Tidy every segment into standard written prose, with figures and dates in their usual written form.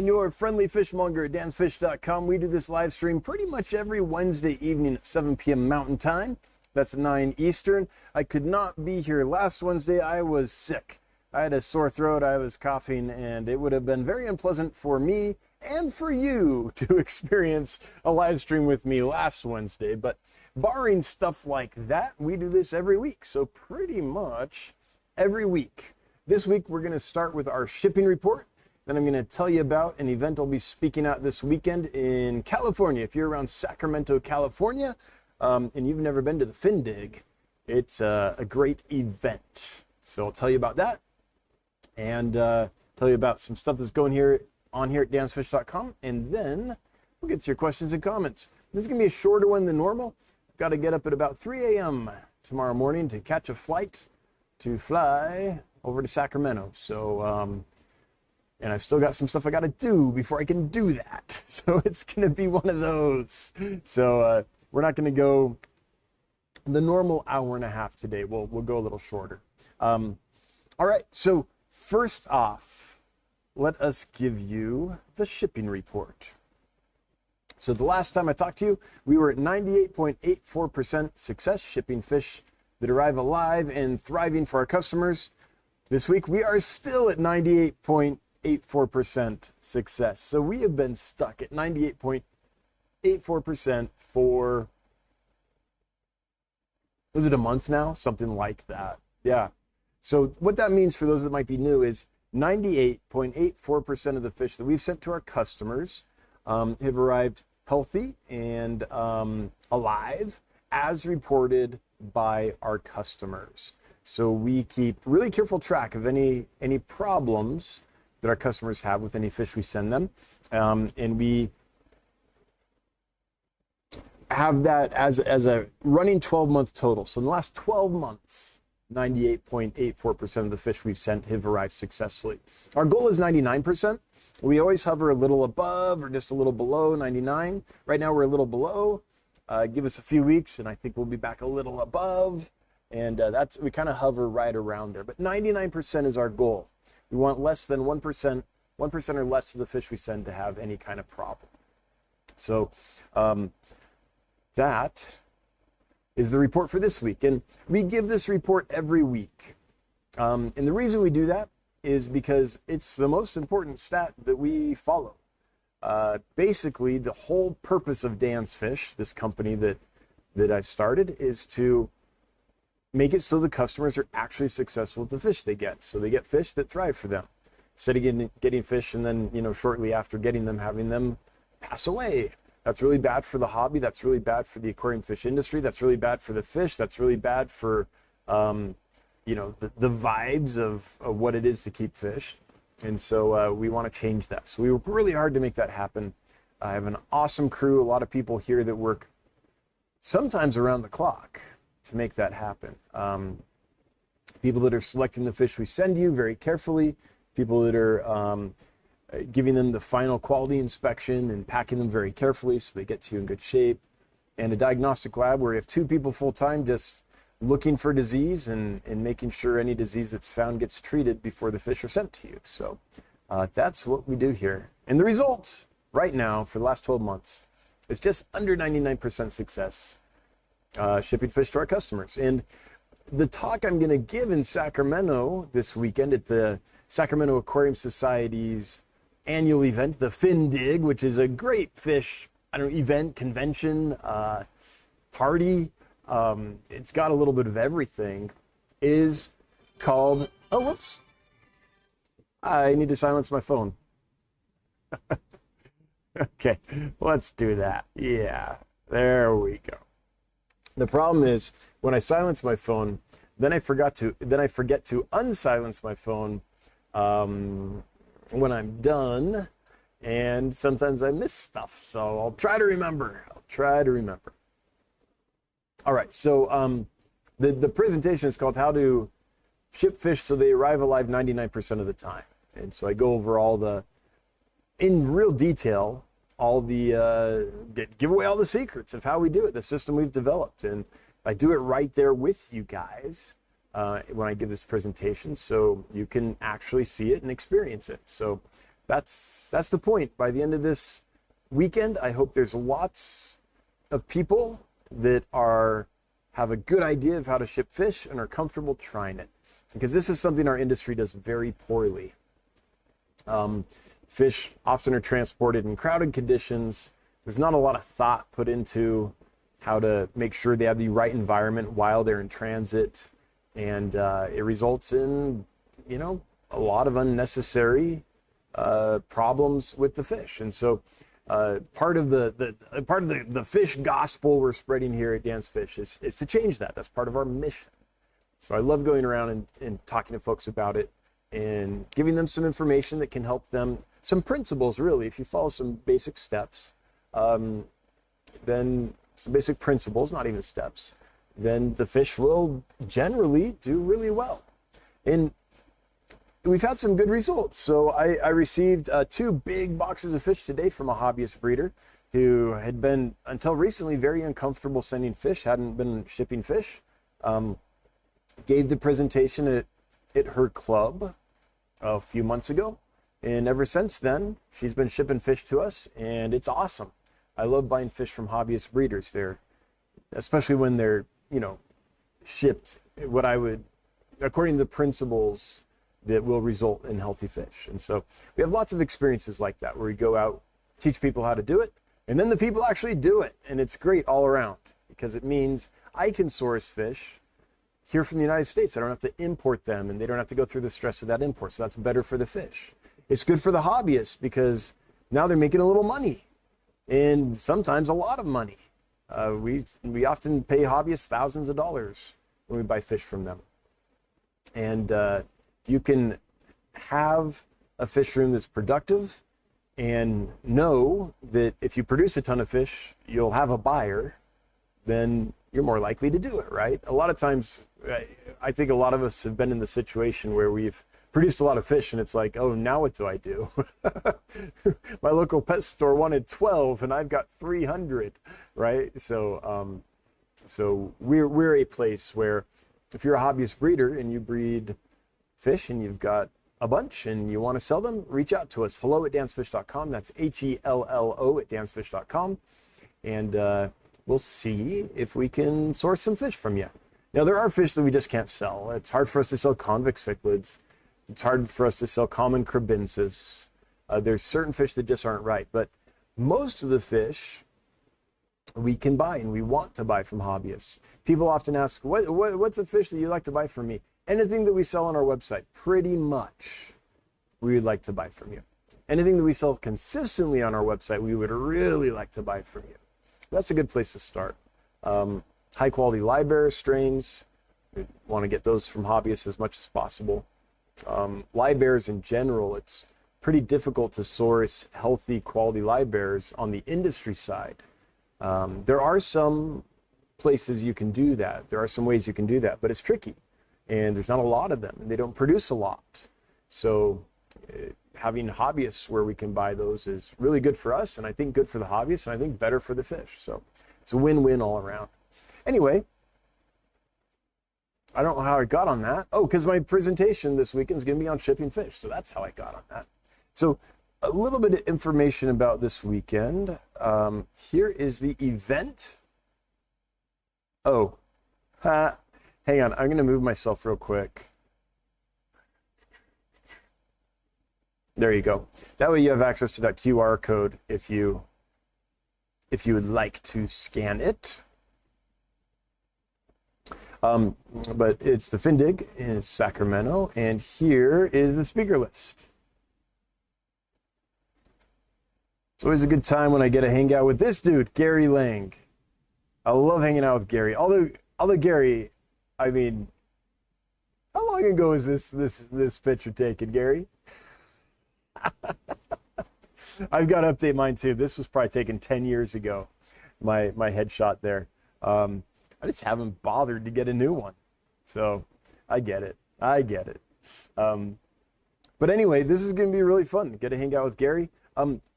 Dan, your friendly fishmonger at dansfish.com. We do this live stream pretty much every Wednesday evening at 7 p.m. Mountain Time. That's 9 Eastern. I could not be here last Wednesday. I was sick. I had a sore throat, I was coughing, and it would have been very unpleasant for me and for you to experience a live stream with me last Wednesday. But barring stuff like that, we do this every week. So pretty much every week. This week, we're going to start with our shipping report. Then I'm going to tell you about an event I'll be speaking at this weekend in California. If you're around Sacramento, California, and you've never been to the Findig, it's a great event. So I'll tell you about that and tell you about some stuff that's going on here at dansfish.com, and then we'll get to your questions and comments. This is going to be a shorter one than normal. I've got to get up at about 3 a.m. tomorrow morning to catch a flight to fly over to Sacramento. So, and I've still got some stuff I got to do before I can do that. So it's going to be one of those. So we're not going to go the normal hour and a half today. We'll go a little shorter. All right. So first off, let us give you the shipping report. So the last time I talked to you, we were at 98.84% success shipping fish that arrive alive and thriving for our customers. This week, we are still at 98.84% success. So we have been stuck at 98.84% for, was it a month now? Something like that. Yeah. So what that means for those that might be new is 98.84% of the fish that we've sent to our customers have arrived healthy and alive as reported by our customers. So we keep really careful track of any problems that our customers have with any fish we send them. And we have that as a running 12-month total. So in the last 12 months, 98.84% of the fish we've sent have arrived successfully. Our goal is 99%. We always hover a little above or just a little below 99. Right now we're a little below. Give us a few weeks and I think we'll be back a little above. And we kind of hover right around there. But 99% is our goal. We want less than 1% or less of the fish we send to have any kind of problem. So that is the report for this week. And we give this report every week. And the reason we do that is because it's the most important stat that we follow. Basically, the whole purpose of Dan's Fish, this company that I've started, is to make it so the customers are actually successful with the fish they get. So they get fish that thrive for them. Instead of getting fish and then, shortly after getting them, having them pass away. That's really bad for the hobby. That's really bad for the aquarium fish industry. That's really bad for the fish. That's really bad for, the vibes of what it is to keep fish. And so we want to change that. So we work really hard to make that happen. I have an awesome crew, a lot of people here that work sometimes around the clock to make that happen. People that are selecting the fish we send you very carefully, people that are giving them the final quality inspection and packing them very carefully so they get to you in good shape, and a diagnostic lab where we have 2 people full-time just looking for disease and making sure any disease that's found gets treated before the fish are sent to you. So that's what we do here. And the result right now for the last 12 months is just under 99% success shipping fish to our customers. And the talk I'm going to give in Sacramento this weekend at the Sacramento Aquarium Society's annual event, the Findig, which is a great fish, event, convention, party. It's got a little bit of everything, is called, oh, whoops. I need to silence my phone. Okay, let's do that. Yeah, there we go. The problem is when I silence my phone, then I forget to unsilence my phone when I'm done, and sometimes I miss stuff. So I'll try to remember. All right, so the presentation is called How to Ship Fish So They Arrive Alive 99% of the Time. And so I go over in real detail, give away all the secrets of how we do it, the system we've developed. And I do it right there with you guys when I give this presentation, so you can actually see it and experience it. So that's the point. By the end of this weekend, I hope there's lots of people that have a good idea of how to ship fish and are comfortable trying it, because this is something our industry does very poorly. Fish often are transported in crowded conditions. There's not a lot of thought put into how to make sure they have the right environment while they're in transit, and it results in, a lot of unnecessary problems with the fish. And so part of the fish gospel we're spreading here at Dan's Fish is to change that. That's part of our mission. So I love going around and talking to folks about it and giving them some information that can help them, some principles really. If you follow some basic steps, then some basic principles, not even steps, then the fish will generally do really well. And we've had some good results. So I received 2 big boxes of fish today from a hobbyist breeder who had been, until recently, very uncomfortable sending fish, hadn't been shipping fish. Gave the presentation at her club a few months ago. And ever since then, she's been shipping fish to us, and it's awesome. I love buying fish from hobbyist breeders. Especially when they're, shipped what I would, according to the principles that will result in healthy fish. And so we have lots of experiences like that where we go out, teach people how to do it, and then the people actually do it. And it's great all around, because it means I can source fish here from the United States. I don't have to import them, and they don't have to go through the stress of that import. So that's better for the fish. It's good for the hobbyists because now they're making a little money, and sometimes a lot of money. We often pay hobbyists thousands of dollars when we buy fish from them. And you can have a fish room that's productive and know that if you produce a ton of fish, you'll have a buyer, then you're more likely to do it, right? A lot of times, I think a lot of us have been in the situation where we've produced a lot of fish and it's like, oh, now what do I do? My local pet store wanted 12 and I've got 300, right? So we're a place where if you're a hobbyist breeder and you breed fish and you've got a bunch and you want to sell them, reach out to us. hello@dansfish.com. That's HELLO@dansfish.com. And we'll see if we can source some fish from you. Now, there are fish that we just can't sell. It's hard for us to sell convex cichlids. It's hard for us to sell common crabbensis. There's certain fish that just aren't right. But most of the fish we can buy and we want to buy from hobbyists. People often ask, what's a fish that you like to buy from me? Anything that we sell on our website, pretty much, we would like to buy from you. Anything that we sell consistently on our website, we would really like to buy from you. That's a good place to start. High quality livebearer strains, we want to get those from hobbyists as much as possible. Livebearers in general, it's pretty difficult to source healthy quality livebearers on the industry side. There are some places you can do that. There are some ways you can do that, but it's tricky. And there's not a lot of them, and they don't produce a lot. So having hobbyists where we can buy those is really good for us, and I think good for the hobbyists, and I think better for the fish. So it's a win-win all around. Anyway, I don't know how I got on that. Oh, because my presentation this weekend is going to be on shipping fish. So that's how I got on that. So a little bit of information about this weekend. Here is the event. Oh, hang on. I'm going to move myself real quick. There you go. That way you have access to that QR code if you would like to scan it. But it's the Findig in Sacramento, and here is the speaker list. It's always a good time when I get to hang out with this dude, Gary Lang. I love hanging out with Gary. Although Gary, I mean, how long ago was this picture taken, Gary? I've got to update mine too. This was probably taken 10 years ago, my headshot there. I just haven't bothered to get a new one. So I get it. But anyway, this is going to be really fun. Get to hang out with Gary.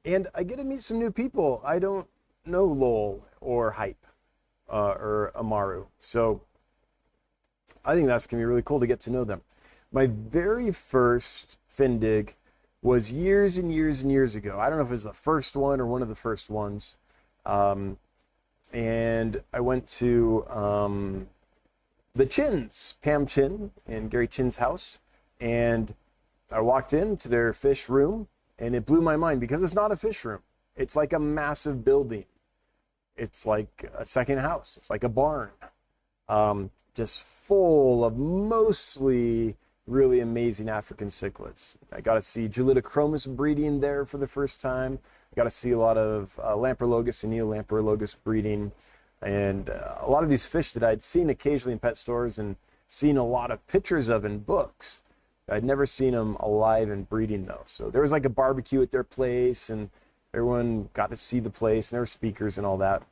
And I get to meet some new people. I don't know Lowell or Hype or Amaru. So I think that's going to be really cool to get to know them. My very first Findig was years and years and years ago. I don't know if it was the first one or one of the first ones. And I went to the Chins, Pam Chin and Gary Chin's house. And I walked into their fish room, and it blew my mind because it's not a fish room. It's like a massive building. It's like a second house. It's like a barn. Just full of mostly really amazing African cichlids. I got to see Gelitochromis breeding there for the first time. I got to see a lot of Lamprologus and Neolamprologus breeding, and a lot of these fish that I'd seen occasionally in pet stores and seen a lot of pictures of in books. I'd never seen them alive and breeding though. So there was like a barbecue at their place, and everyone got to see the place, and there were speakers and all that.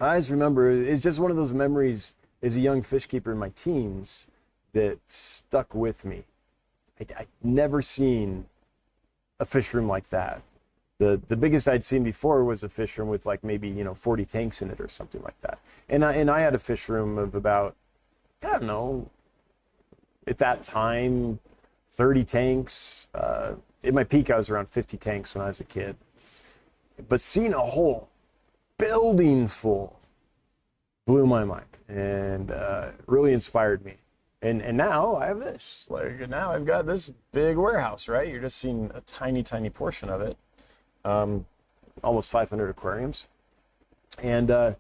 I just remember it's just one of those memories as a young fish keeper in my teens that stuck with me. I'd never seen a fish room like that. The biggest I'd seen before was a fish room with like maybe 40 tanks in it or something like that. And I had a fish room of about, I don't know, at that time 30 tanks. At my peak I was around 50 tanks when I was a kid. But seeing a whole building full blew my mind and really inspired me. And now I have this. Like now I've got this big warehouse, right? You're just seeing a tiny portion of it. Almost 500 aquariums. And I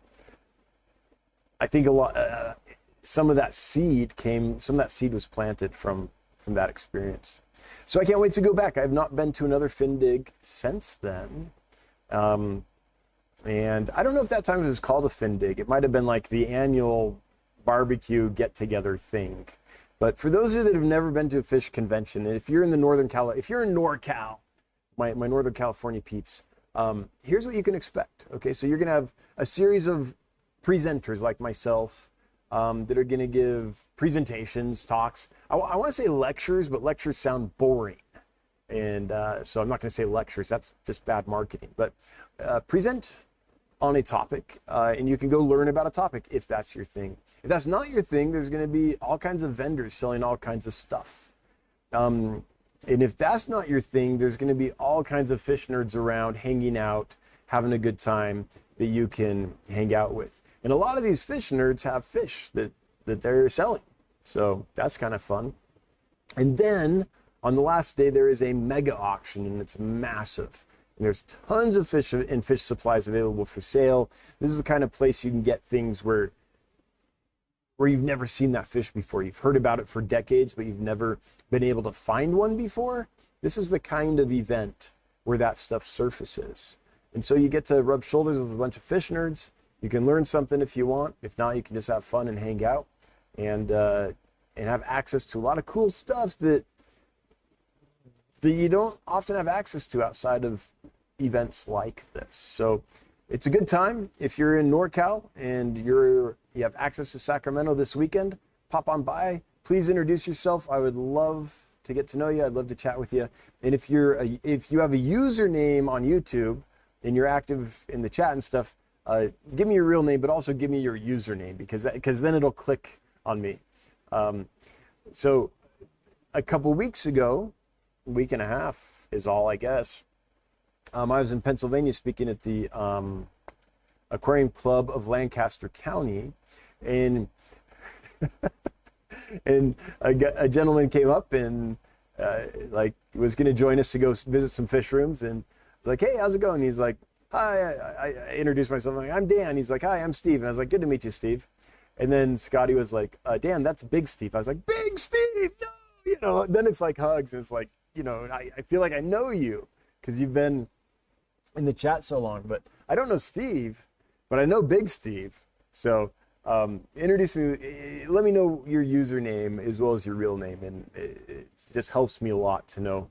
think a lot, some of that seed was planted from that experience. So I can't wait to go back. I have not been to another Findig since then. And I don't know if that time it was called a Findig. It might have been like the annual barbecue get-together thing. But for those of you that have never been to a fish convention, if you're in if you're in NorCal, my Northern California peeps, here's what you can expect. Okay, so you're gonna have a series of presenters like myself that are gonna give presentations, talks. I want to say lectures, but lectures sound boring. And so I'm not gonna say lectures, that's just bad marketing. But present on a topic, and you can go learn about a topic if that's your thing. If that's not your thing, there's gonna be all kinds of vendors selling all kinds of stuff. And if that's not your thing, there's going to be all kinds of fish nerds around, hanging out, having a good time that you can hang out with. And a lot of these fish nerds have fish that they're selling. So that's kind of fun. And then on the last day, there is a mega auction, and it's massive. And there's tons of fish and fish supplies available for sale. This is the kind of place you can get things where you've never seen that fish before. You've heard about it for decades, but you've never been able to find one before. This is the kind of event where that stuff surfaces. And so you get to rub shoulders with a bunch of fish nerds. You can learn something if you want. If not, you can just have fun and hang out and have access to a lot of cool stuff that you don't often have access to outside of events like this. So it's a good time. If you're in NorCal and you have access to Sacramento this weekend, pop on by. Please introduce yourself. I would love to get to know you. I'd love to chat with you. And if you have a username on YouTube and you're active in the chat and stuff, give me your real name, but also give me your username because then it'll click on me. So a couple weeks ago, a week and a half is all, I guess. I was in Pennsylvania speaking at the Aquarium Club of Lancaster County, and and a gentleman came up and like was going to join us to go visit some fish rooms, and I was like, hey, how's it going? He's like, hi. I introduced myself. I'm like, I'm Dan. He's like, hi, I'm Steve. And I was like, good to meet you, Steve. And then Scotty was like, Dan, that's Big Steve. I was like, Big Steve, no, then it's like hugs, and it's like, I feel like I know you because you've been in the chat so long, but I don't know Steve, but I know Big Steve. So introduce me, let me know your username as well as your real name, and it just helps me a lot to know,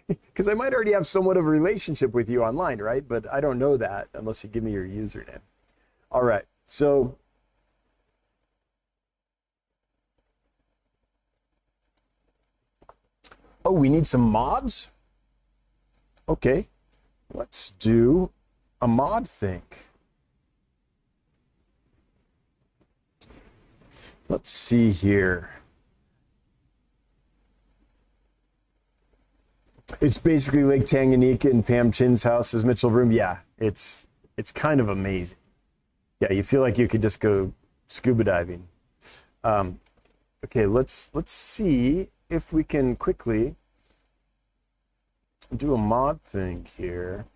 because I might already have somewhat of a relationship with you online, right? But I don't know that unless you give me your username. All right, so we need some mods? Okay, let's do a mod thing. Let's see here. It's basically Lake Tanganyika and Pam Chin's house is Mitchell Room. Yeah, it's kind of amazing. Yeah, you feel like you could just go scuba diving. Okay, let's see if we can quickly do a mod thing here.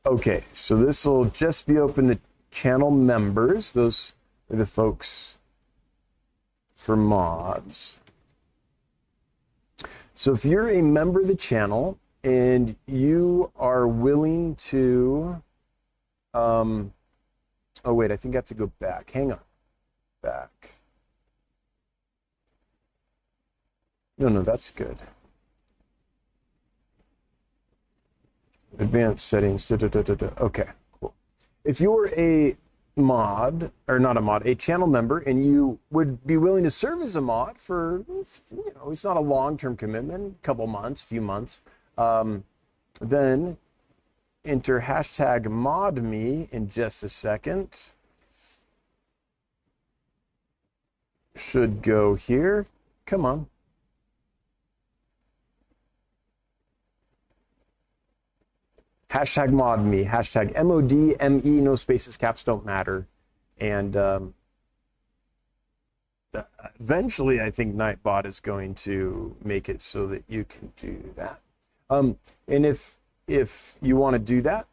Okay, so this will just be open to channel members. Those are the folks for mods. So if you're a member of the channel and you are willing to, oh wait, I think I have to go back. Hang on, back. No, that's good. Advanced settings. Okay, cool. If you're a mod, or not a mod, a channel member, and you would be willing to serve as a mod for, you know, it's not a long-term commitment, a couple months, few months, then enter hashtag modme in just a second. Should go here. Come on. Hashtag mod me, hashtag MODME, no spaces, caps don't matter. And eventually I think Nightbot is going to make it so that you can do that. And if you want to do that,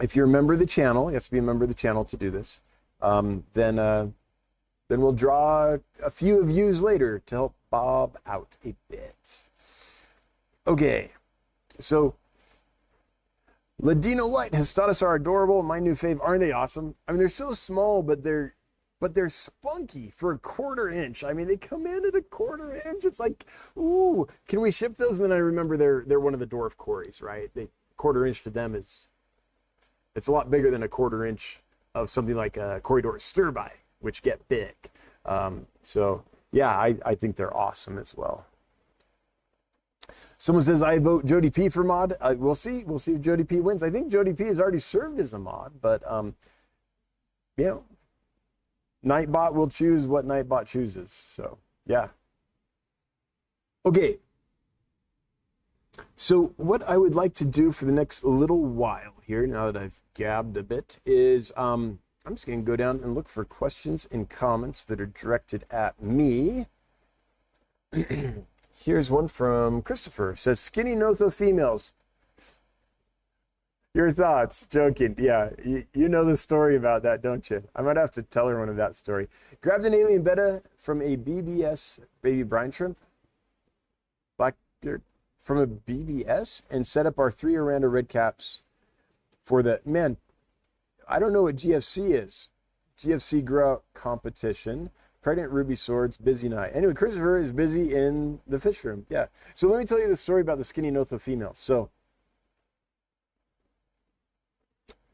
if you're a member of the channel, you have to be a member of the channel to do this, then we'll draw a few of yous later to help Bob out a bit. Okay, so Ladino White has taught us are adorable. My new fave, aren't they awesome? I mean, they're so small, but they're spunky for a 1/4 inch. I mean, they come in at a 1/4 inch. It's like, ooh, can we ship those? And then I remember they're one of the dwarf cories, right? They 1/4 inch to them it's a lot bigger than a 1/4 inch of something like a Corridor stir-by, which get big. So yeah, I think they're awesome as well. Someone says, I vote Jody P for mod. We'll see. We'll see if Jody P wins. I think Jody P has already served as a mod, but, you know, Nightbot will choose what Nightbot chooses. So, yeah. Okay. So what I would like to do for the next little while here, now that I've gabbed a bit, is I'm just going to go down and look for questions and comments that are directed at me. Here's one from Christopher. It says, skinny Notho females. Your thoughts? Joking. Yeah, you know the story about that, don't you? I might have to tell her one of that story. Grabbed an alien betta from a BBS, baby brine shrimp, Blackbeard, from a BBS, and set up our 3 Orlando red caps for the, man, I don't know what GFC is. GFC grow competition. Pregnant ruby swords, busy night. Anyway, Christopher is busy in the fish room. Yeah. So let me tell you the story about the skinny Notho females. So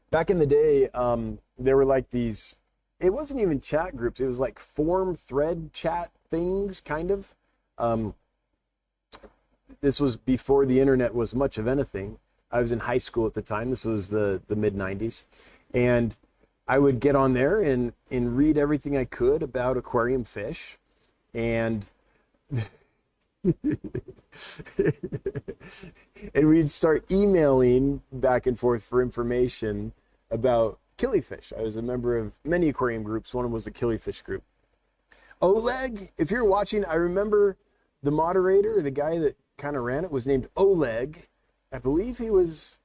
back in the day, there were like these, it wasn't even chat groups. It was like forum thread chat things, kind of. This was before the internet was much of anything. I was in high school at the time. This was the mid-90s. And I would get on there and read everything I could about aquarium fish, and and we'd start emailing back and forth for information about killifish. I was a member of many aquarium groups. One of them was a killifish group. Oleg, if you're watching, I remember the moderator, the guy that kind of ran it, was named Oleg. I believe he was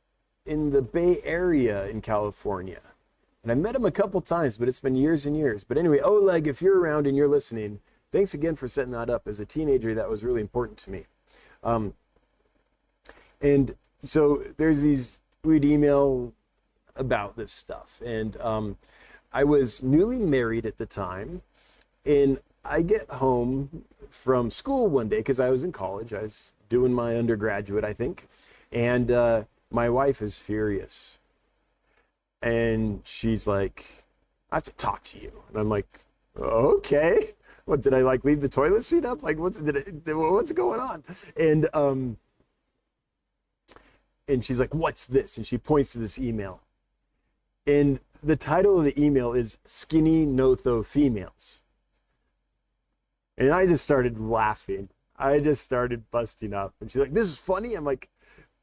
in the Bay Area in California. And I met him a couple times, but it's been years and years. But anyway, Oleg, if you're around and you're listening, thanks again for setting that up. As a teenager, that was really important to me. And so there's these, we'd email about this stuff. And I was newly married at the time. And I get home from school one day, because I was in college. I was doing my undergraduate, I think. And my wife is furious. And she's like, I have to talk to you. And I'm like, okay. What, did I like leave the toilet seat up? Like, what's going on? And she's like, what's this? And she points to this email. And the title of the email is Skinny Notho Females. And I just started laughing. I just started busting up. And she's like, this is funny. I'm like,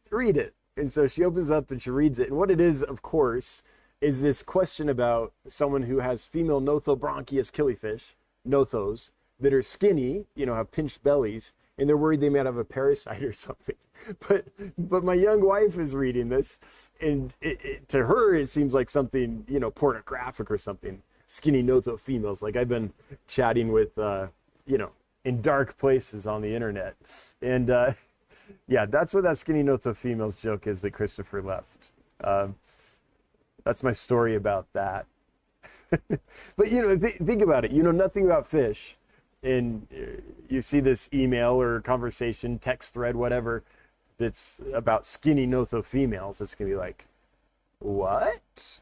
read it. And so she opens up and she reads it. And what it is, of course, is this question about someone who has female nothobronchius killifish, nothos, that are skinny, you know, have pinched bellies, and they're worried they might have a parasite or something. But my young wife is reading this, and to her, it seems like something, you know, pornographic or something. Skinny notho females. Like I've been chatting with, you know, in dark places on the internet. And yeah, that's what that skinny notho females joke is that Christopher left. That's my story about that. But, you know, think about it. You know nothing about fish, and you see this email or conversation, text thread, whatever, that's about skinny notho females. It's going to be like, what?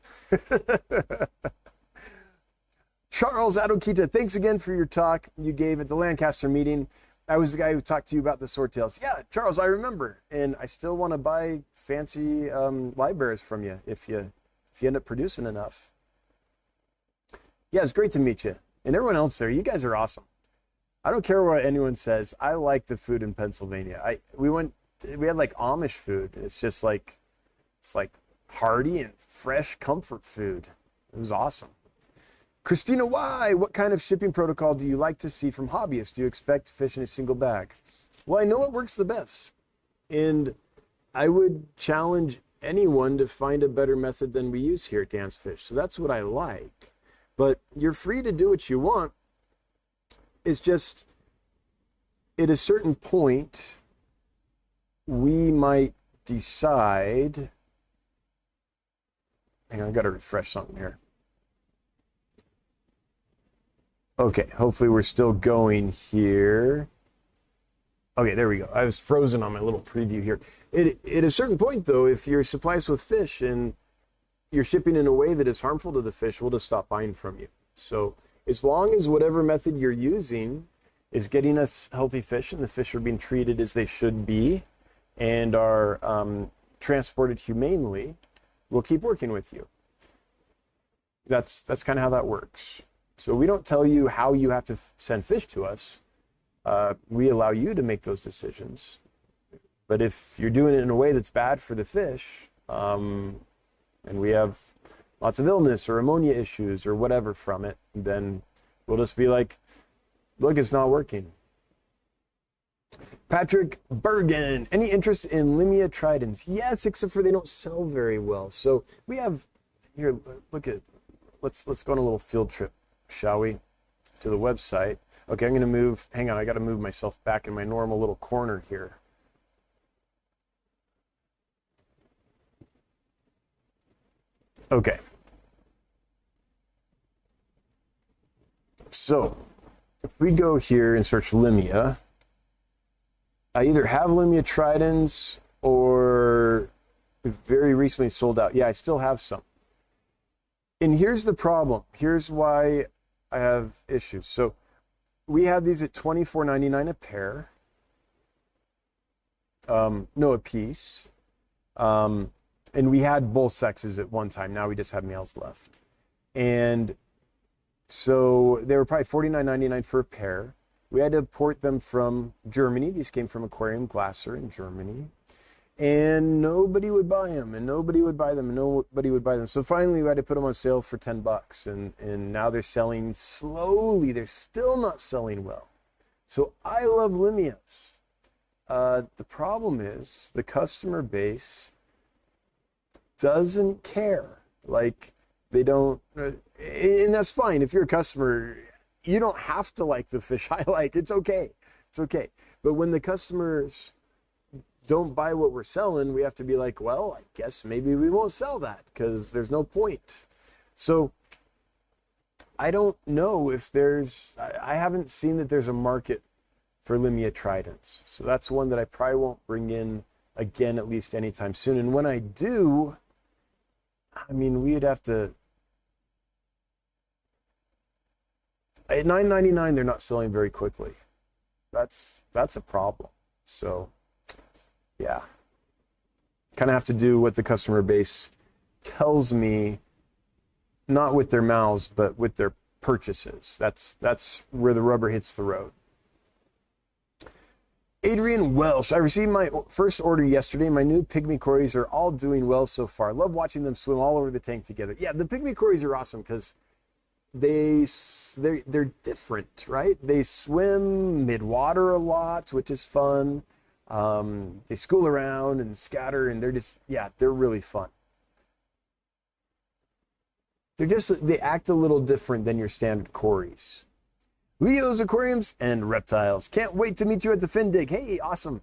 Charles Adokita, thanks again for your talk you gave at the Lancaster meeting. I was the guy who talked to you about the swordtails. Yeah, Charles, I remember. And I still want to buy fancy live bearers from you if you end up producing enough. Yeah, it's great to meet you. And everyone else there, you guys are awesome. I don't care what anyone says. I like the food in Pennsylvania. We had like Amish food. It's just like, it's like hearty and fresh comfort food. It was awesome. Christina Y, what kind of shipping protocol do you like to see from hobbyists? Do you expect to fish in a single bag? Well, I know what works the best. And I would challenge anyone to find a better method than we use here at Dance Fish. So that's what I like. But you're free to do what you want. It's just, at a certain point, we might decide, hang on, I've got to refresh something here. Okay, hopefully we're still going here. Okay, there we go. I was frozen on my little preview here. At a certain point, though, if you're supply us with fish and you're shipping in a way that is harmful to the fish, we'll just stop buying from you. So as long as whatever method you're using is getting us healthy fish and the fish are being treated as they should be and are transported humanely, we'll keep working with you. That's kind of how that works. So we don't tell you how you have to send fish to us. We allow you to make those decisions. But if you're doing it in a way that's bad for the fish, and we have lots of illness or ammonia issues or whatever from it, then we'll just be like, look, it's not working. Patrick Bergen, any interest in Limia tridents? Yes, except for they don't sell very well. So we have, here, look at, let's go on a little field trip, shall we, to the website. Okay, I'm going to move, hang on, I got to move myself back in my normal little corner here. Okay. So, if we go here and search Limia, I either have Limia tridents or very recently sold out. Yeah, I still have some. And here's the problem. Here's why I have issues. So we had these at $24.99 a pair. No, a piece. And we had both sexes at one time. Now we just have males left. And so they were probably $49.99 for a pair. We had to import them from Germany. These came from Aquarium Glasser in Germany. And nobody would buy them, and nobody would buy them, and nobody would buy them. So finally, we had to put them on sale for $10, and now they're selling slowly. They're still not selling well. So I love Limias. The problem is the customer base doesn't care. Like, they don't, and that's fine. If you're a customer, you don't have to like the fish I like. It's okay. It's okay. But when the customers don't buy what we're selling, we have to be like, well, I guess maybe we won't sell that because there's no point. So I don't know if I haven't seen that there's a market for Limia tridents. So that's one that I probably won't bring in again, at least anytime soon. And when I do, I mean, we'd have to, at $9.99, they're not selling very quickly. That's a problem. So yeah, kind of have to do what the customer base tells me not with their mouths, but with their purchases. That's where the rubber hits the road. Adrian Welsh, I received my first order yesterday. My new pygmy cories are all doing well so far. Love watching them swim all over the tank together. Yeah, the pygmy cories are awesome because they're different, right? They swim mid-water a lot, which is fun. They school around and scatter, and they're really fun. They act a little different than your standard cories. Leo's Aquariums and Reptiles. Can't wait to meet you at the Fin Dig. Hey, awesome.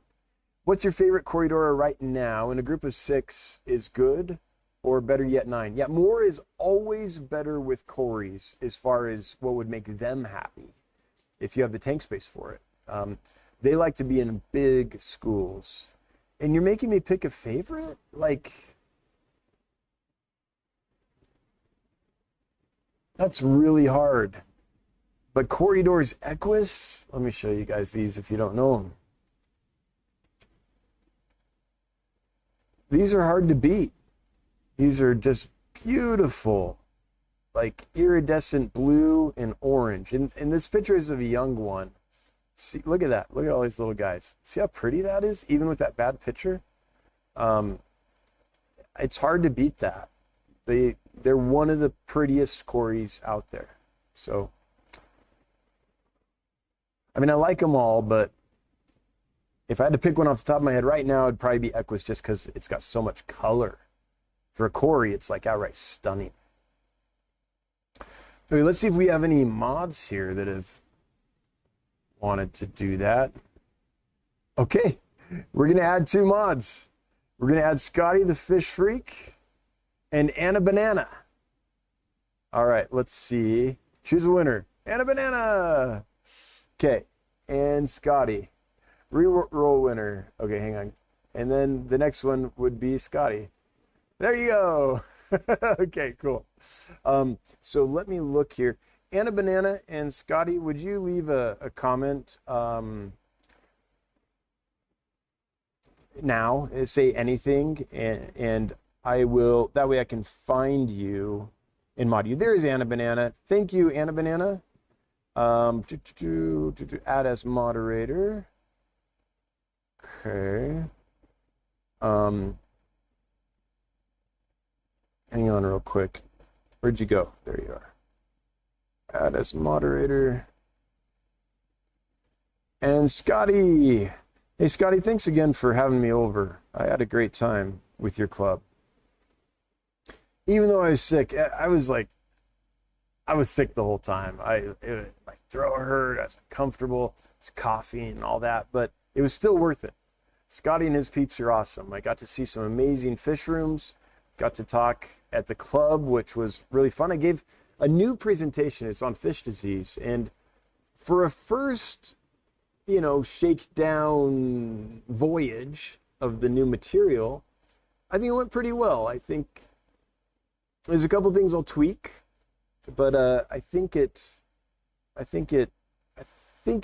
What's your favorite Corridora right now? In a group of 6 is good, or better yet 9. Yeah, more is always better with cories as far as what would make them happy if you have the tank space for it. They like to be in big schools. And you're making me pick a favorite? Like, that's really hard. But Corridors Equus, let me show you guys these if you don't know them. These are hard to beat. These are just beautiful, like iridescent blue and orange. And this picture is of a young one. See, look at that. Look at all these little guys. See how pretty that is, even with that bad picture? It's hard to beat that. They're one of the prettiest cories out there. So, I mean, I like them all, but if I had to pick one off the top of my head right now, it'd probably be Equus just because it's got so much color. For a cory, it's like outright stunning. Okay, let's see if we have any mods here that have wanted to do that. Okay, we're going to add 2 mods. We're going to add Scotty the Fish Freak and Anna Banana. All right, let's see. Choose a winner. Anna Banana! Okay, and Scotty. Reroll winner. Okay, hang on. And then the next one would be Scotty. There you go. Okay, cool. So let me look here. Anna Banana and Scotty, would you leave a comment now? Say anything, and I will, that way I can find you and mod you. There is Anna Banana. Thank you, Anna Banana. Add as moderator. Okay. Hang on real quick. Where'd you go? There you are. Add as moderator. And Scotty. Hey, Scotty, thanks again for having me over. I had a great time with your club. Even though I was sick, I was sick the whole time. My throat hurt, I was uncomfortable, I was coughing and all that, but it was still worth it. Scotty and his peeps are awesome. I got to see some amazing fish rooms, got to talk at the club, which was really fun. I gave a new presentation. It's on fish disease. And for a first, shakedown voyage of the new material, I think it went pretty well. I think there's a couple things I'll tweak, but I think it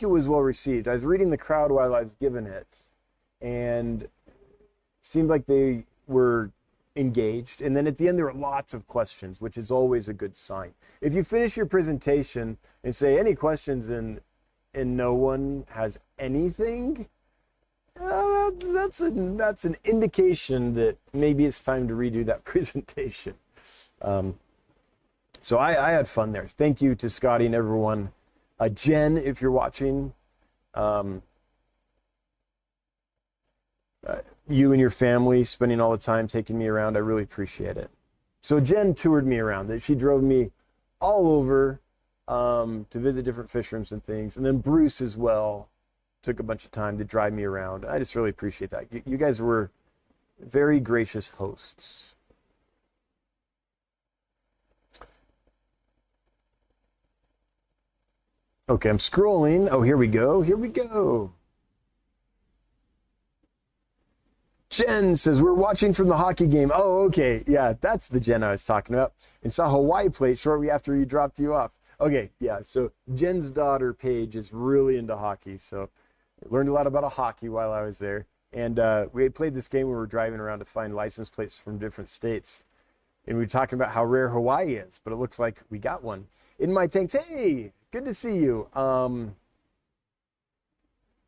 was well received. I was reading the crowd while I was giving it, and it seemed like they were engaged. And then at the end, there were lots of questions, which is always a good sign. If you finish your presentation and say any questions and no one has anything, that's an indication that maybe it's time to redo that presentation. So I had fun there. Thank you to Scotty and everyone. Jen, if you're watching, you and your family spending all the time taking me around, I really appreciate it. So Jen toured me around. She drove me all over to visit different fish rooms and things. And then Bruce as well took a bunch of time to drive me around. I just really appreciate that. You guys were very gracious hosts. Okay, I'm scrolling. Oh, here we go. Here we go. Jen says, we're watching from the hockey game. Oh, okay. Yeah, that's the Jen I was talking about. And saw Hawaii plate shortly after he dropped you off. Okay, yeah. So Jen's daughter, Paige, is really into hockey. So I learned a lot about hockey while I was there. And we played this game where we were driving around to find license plates from different states. And we were talking about how rare Hawaii is, but it looks like we got one in my tanks. Hey, good to see you.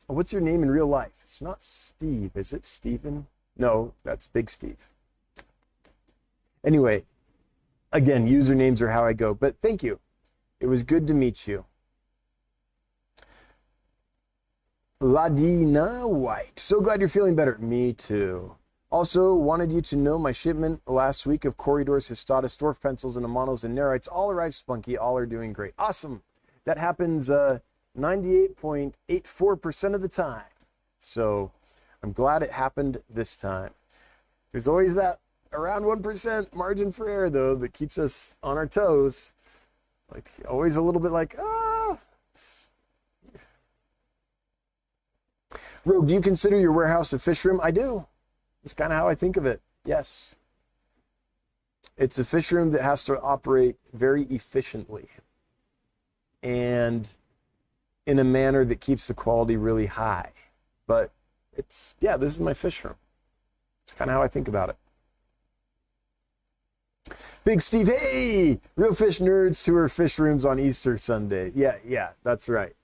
What's your name in real life? It's not Steve, is it Steven? No, that's Big Steve. Anyway, again, usernames are how I go, but thank you. It was good to meet you. Ladina White, so glad you're feeling better. Me too. Also, wanted you to know my shipment last week of Corridors, Histatus, dwarf pencils, and Amanos and Nerites all arrived spunky. All are doing great. Awesome. That happens 98.84% of the time. So I'm glad it happened this time. There's always that around 1% margin for error, though, that keeps us on our toes. Like, always a little bit like, ah. Rogue, do you consider your warehouse a fish room? I do. It's kind of how I think of it. Yes. It's a fish room that has to operate very efficiently and in a manner that keeps the quality really high. But it's, yeah, this is my fish room. It's kind of how I think about it. Big Steve, hey! Real fish nerds tour fish rooms on Easter Sunday. Yeah, that's right.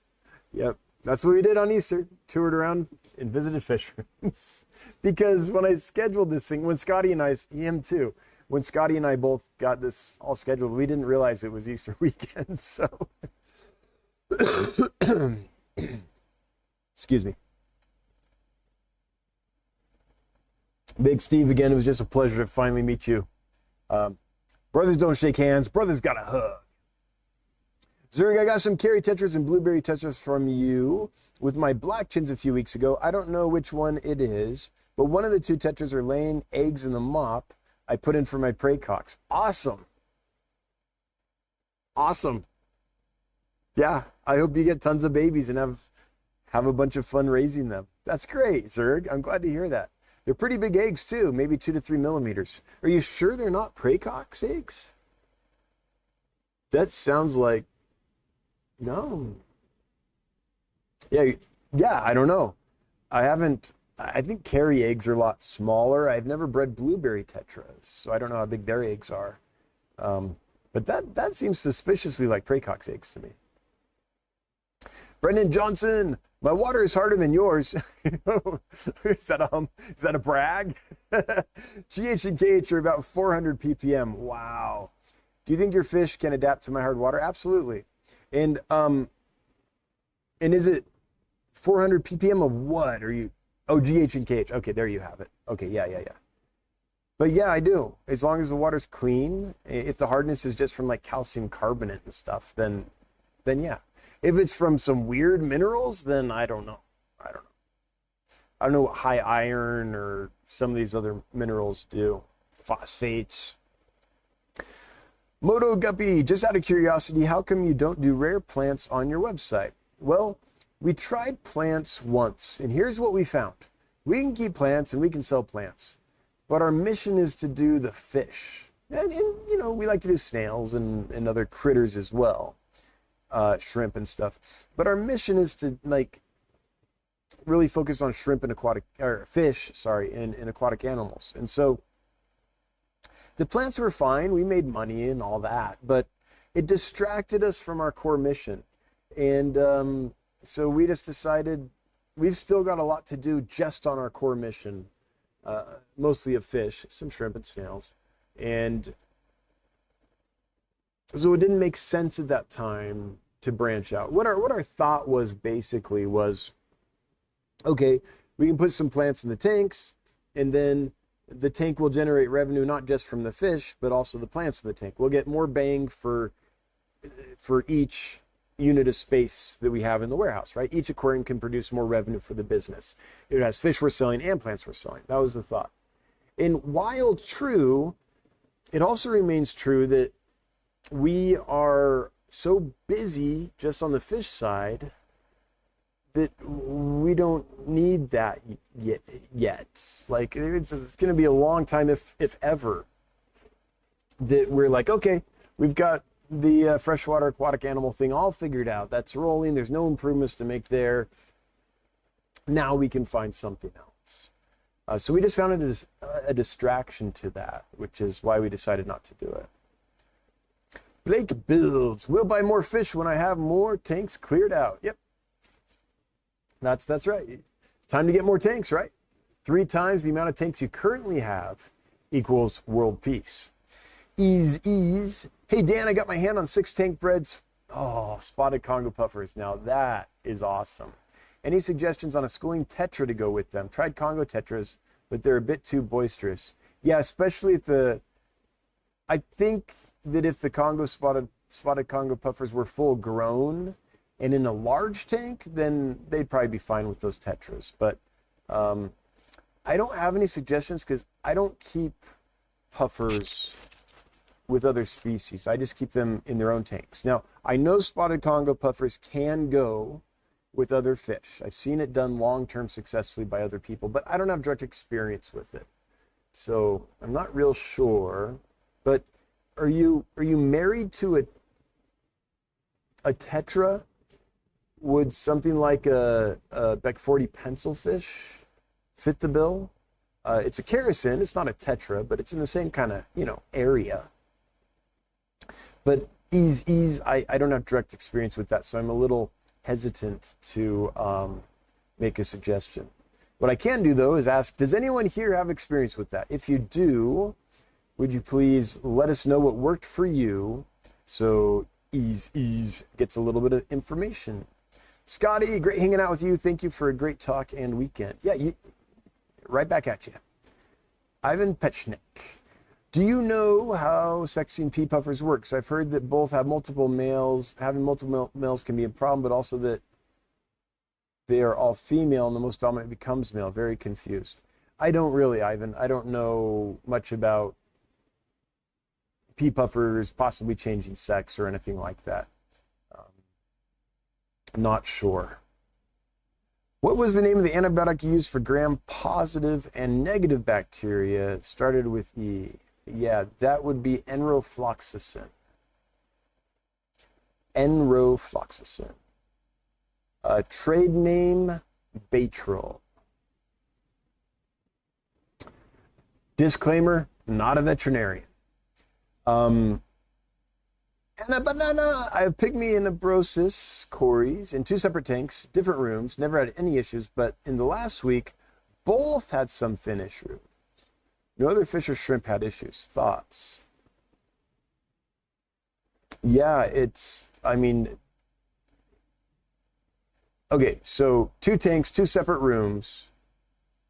Yep, that's what we did on Easter. Toured around and visited fish rooms. Because when I scheduled this thing, when Scotty and I, him too, when Scotty and I both got this all scheduled, we didn't realize it was Easter weekend, so. Excuse me. Big Steve, again, it was just a pleasure to finally meet you. Brothers don't shake hands. Brothers got a hug. Zurg, I got some carry tetras and blueberry tetras from you with my black chins a few weeks ago. I don't know which one it is, but one of the two tetras are laying eggs in the mop I put in for my prey cocks. Awesome. Awesome. Yeah, I hope you get tons of babies and have a bunch of fun raising them. That's great, Zurg. I'm glad to hear that. They're pretty big eggs too, maybe 2 to 3 millimeters. Are you sure they're not prey cocks eggs? That sounds like, no. Yeah, I don't know. I think carry eggs are a lot smaller. I've never bred blueberry tetras, so I don't know how big their eggs are. But that seems suspiciously like prey cocks eggs to me. Brendan Johnson, my water is harder than yours. Is that a brag? GH and KH are about 400 ppm. Wow. Do you think your fish can adapt to my hard water? Absolutely. And is it 400 ppm of what? Are you? Oh, GH and KH. Okay, there you have it. Okay, yeah. But yeah, I do. As long as the water's clean. If the hardness is just from like calcium carbonate and stuff, then yeah. If it's from some weird minerals, then I don't know. I don't know what high iron or some of these other minerals do. Phosphates. Moto Guppy, just out of curiosity, how come you don't do rare plants on your website? Well, we tried plants once, and here's what we found. We can keep plants and we can sell plants, but our mission is to do the fish. And you know, we like to do snails and other critters as well. Shrimp and stuff, but our mission is to like really focus on shrimp and fish, and aquatic animals. And so the plants were fine, we made money and all that, but it distracted us from our core mission. And so we just decided we've still got a lot to do just on our core mission, mostly of fish, some shrimp and snails, and so it didn't make sense at that time to branch out. What our thought was basically was, okay, we can put some plants in the tanks, and then the tank will generate revenue not just from the fish, but also the plants in the tank. We'll get more bang for each unit of space that we have in the warehouse, right? Each aquarium can produce more revenue for the business. It has fish we're selling and plants we're selling. That was the thought. And while true, it also remains true that we are so busy just on the fish side that we don't need that yet. Like, it's going to be a long time, if ever, that we're like, okay, we've got the freshwater aquatic animal thing all figured out. That's rolling. There's no improvements to make there. Now we can find something else. So we just found it as a distraction to that, which is why we decided not to do it. Blake builds. We'll buy more fish when I have more tanks cleared out. Yep. That's right. Time to get more tanks, right? 3 times the amount of tanks you currently have equals world peace. Ease. Hey, Dan, I got my hand on 6 tank breads. Oh, spotted Congo puffers. Now that is awesome. Any suggestions on a schooling tetra to go with them? Tried Congo tetras, but they're a bit too boisterous. Yeah, especially if I think that if the spotted Congo puffers were full grown and in a large tank, then they'd probably be fine with those tetras. But I don't have any suggestions because I don't keep puffers with other species. I just keep them in their own tanks. Now, I know spotted Congo puffers can go with other fish. I've seen it done long-term successfully by other people, but I don't have direct experience with it. So I'm not real sure. But are you married to a tetra? Would something like a Beck 40 pencilfish fit the bill? It's a kerosene. It's not a tetra, but it's in the same kind of, area. But I don't have direct experience with that, so I'm a little hesitant to make a suggestion. What I can do, though, is ask, does anyone here have experience with that? If you do, would you please let us know what worked for you so Ease gets a little bit of information. Scotty, great hanging out with you. Thank you for a great talk and weekend. Yeah, right back at you. Ivan Pechnik. Do you know how sexing pea puffers works? I've heard that both have multiple males. Having multiple males can be a problem, but also that they are all female and the most dominant becomes male. Very confused. I don't really, Ivan. I don't know much about pea puffers possibly changing sex or anything like that. Not sure. What was the name of the antibiotic you used for gram-positive and negative bacteria? Started with E. Yeah, that would be enrofloxacin. Enrofloxacin. Trade name, Baytril. Disclaimer, not a veterinarian. And a banana. I have pygmy and abrosis cories in 2 separate tanks, different rooms, never had any issues, but in the last week, both had some fin issues. No other fish or shrimp had issues. Thoughts? Yeah, okay, so 2 tanks, 2 separate rooms.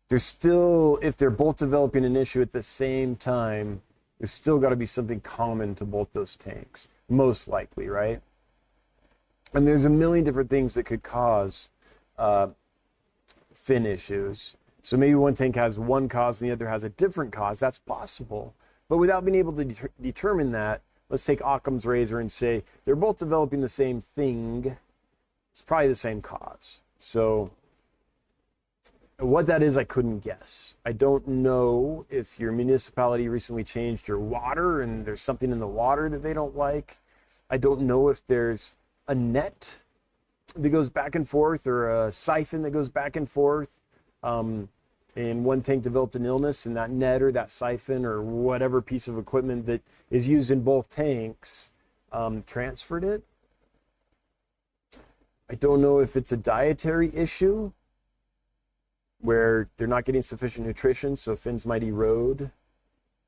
There's still, if they're both developing an issue at the same time, there's still got to be something common to both those tanks, most likely, right? And there's a million different things that could cause fin issues. So maybe one tank has one cause and the other has a different cause. That's possible. But without being able to determine that, let's take Occam's razor and say they're both developing the same thing. It's probably the same cause. So what that is, I couldn't guess. I don't know if your municipality recently changed your water and there's something in the water that they don't like. I don't know if there's a net that goes back and forth or a siphon that goes back and forth. And one tank developed an illness and that net or that siphon or whatever piece of equipment that is used in both tanks transferred it. I don't know if it's a dietary issue where they're not getting sufficient nutrition, so fins might erode.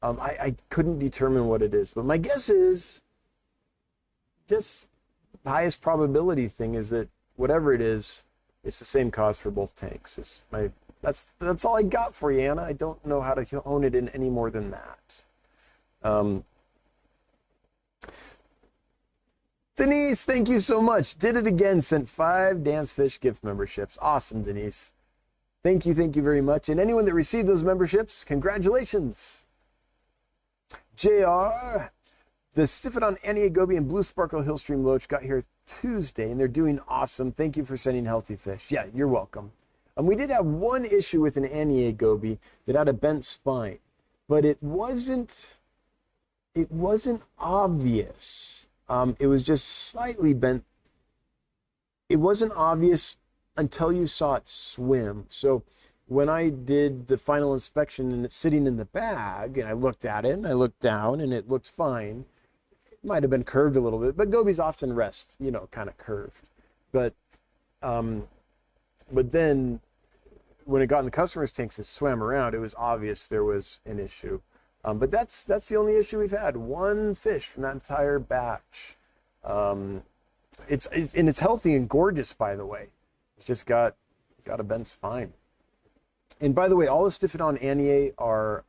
I couldn't determine what it is, but my guess is just the highest probability thing is that whatever it is, it's the same cause for both tanks. That's all I got for you, Anna. I don't know how to hone it in any more than that. Denise, thank you so much. Did it again. Sent 5 Dan's Fish gift memberships. Awesome, Denise. Thank you very much. And anyone that received those memberships, congratulations. JR, the Stiffodon Aniagobi and Blue Sparkle Hillstream Loach got here Tuesday, and they're doing awesome. Thank you for sending healthy fish. Yeah, you're welcome. We did have one issue with an Aniagobi that had a bent spine, but it wasn't obvious. It was just slightly bent. It wasn't obvious until you saw it swim. So when I did the final inspection and it's sitting in the bag, and I looked at it and I looked down and it looked fine. It might have been curved a little bit, but gobies often rest, you know, kind of curved. But then when it got in the customer's tanks and swam around, it was obvious there was an issue. But that's the only issue we've had. One fish from that entire batch. It's healthy and gorgeous, by the way. It's just got a bent spine. And by the way, all the Stiphodon anniae are